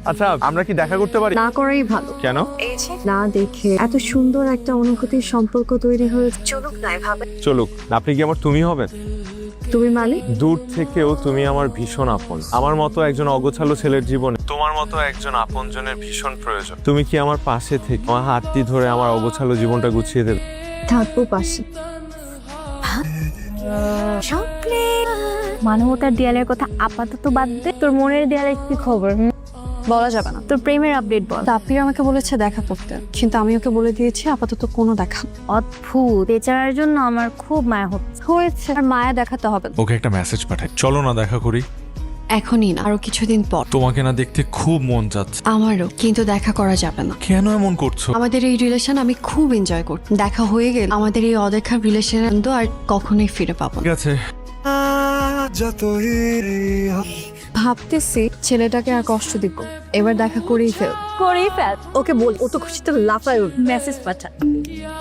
আচ্ছা আমরা কি দেখা করতে পারি? না করাই ভালো। কেন? এই যে না দেখে এত সুন্দর একটা অনুভূতির সম্পর্ক তৈরি হয়েছে, চলুক না এভাবে। চলুক। আপনি কি আমার তুমি হবেন? তুমি মানে? দূর থেকেও তুমি আমার ভীষণ আপন। আমার মতো একজন অগোছালো ছেলের জীবনে তোমার মতো একজন আপনজনের ভীষণ প্রয়োজন। তুমি কি আমার পাশে থেকে আমার হাতটি ধরে আমার অগোছালো জীবনটা গুছিয়ে দেবে? থাকবো পাশে। মানবতার দেয়ালের কথা আপাতত বাদ দে, তোর মনের দেয়ালের কি খবর? বলা যাবে না। তোর প্রেমের আপডেট বল। তাপির আমাকে বলেছে দেখা করতে, কিন্তু আমি ওকে বলে দিয়েছি আপাতত কোনো দেখা। অদ্ভুত, বেচারার জন্য আমার খুব মায়া হয়েছে। আর মায়া দেখাতে হবে না। ওকে একটা মেসেজ পাঠাই, চলো না দেখা করি। এখনই না, আরো কিছুদিন পর। তোমাকে না দেখতে খুব মন যাচ্ছে। আমারও, কিন্তু দেখা করা যাবে না। কেন এমন করছো? আমাদের এই রিলেশন আমি খুব এনজয় করি। দেখা হয়ে গেলে আমাদের এই অদেখা রিলেশন আর কখনোই ফিরে পাবো না। ঠিক আছে, ভাবতেছি ছেলেটাকে আর কষ্ট দিব, এবার দেখা করেই ফেল। ওকে বল, ও তো খুশিতে লাফায় উঠবে। মেসেজ পাঠা।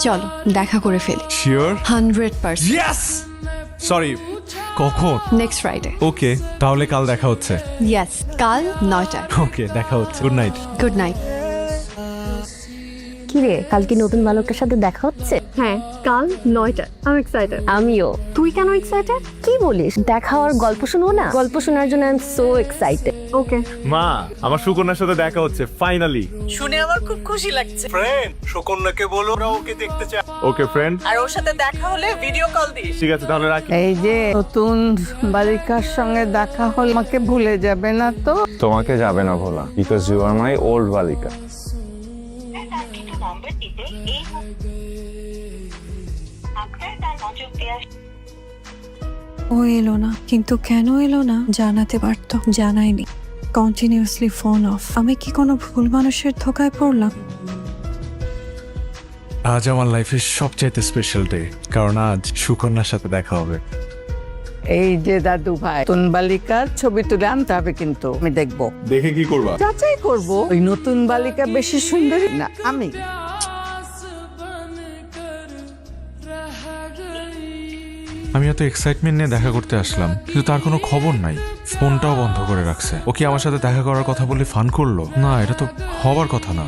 চলো দেখা করে ফেলি। শিওর? 100%। ইয়েস। সরি, কখন? Next Friday. ওকে, তাহলে কাল দেখা হচ্ছে। ইয়েস, কাল 9টায়। ওকে, দেখা হচ্ছে। Good night. Good night. কি রে, কাল কি নতুন বালকের সাথে দেখা হচ্ছে? হ্যাঁ, কাল 9টায়। আমি এক্সাইটেড। আমিও। তুই কেন এক্সাইটেড? কি বলিস, দেখা হওয়ার গল্প শুনবো না? গল্প শোনার জন্য আই এম সো এক্সাইটেড। ওকে। মা, আমার সুকন্যার সাথে দেখা হচ্ছে ফাইনালি। শুনে আমার খুব খুশি লাগছে। ফ্রেন্ড সুকন্যাকে বলো ওরা ওকে দেখতে চায়। ওকে ফ্রেন্ড, আর ওর সাথে দেখা হলে ভিডিও কল দিস। ঠিক আছে তাহলে রাখি। এই যে নতুন বালিকার সঙ্গে দেখা হল, আমাকে ভুলে যাবে না তো? তোমাকে যাবে না Bhola, because you are my old balika. ও এলো না, কিন্তু কেন এলো না জানাতে পারতো, জানায়নি। Continuously phone off. আমি কি কোনো ভুল মানুষের ধোকায় পড়লাম? আজ আমার লাইফের সবচাইতে স্পেশাল ডে, কারণ আজ সুকন্যার সাথে দেখা হবে। এই যে দাদু ভাই, নতুন বালিকার ছবি তুলে আনতে হবে, কিন্তু আমি দেখবো, দেখে কি করবা? যাচাই করবো ওই নতুন বালিকা বেশি সুন্দরী না আমি। আমি এত এক্সাইটমেন্ট নিয়ে দেখা করতে আসলাম, কিন্তু তার কোনো খবর নাই। ফোনটাও বন্ধ করে রাখছে। ও কি আমার সাথে দেখা করার কথা বলে ফান করলো? না, এটা তো হবার কথা না।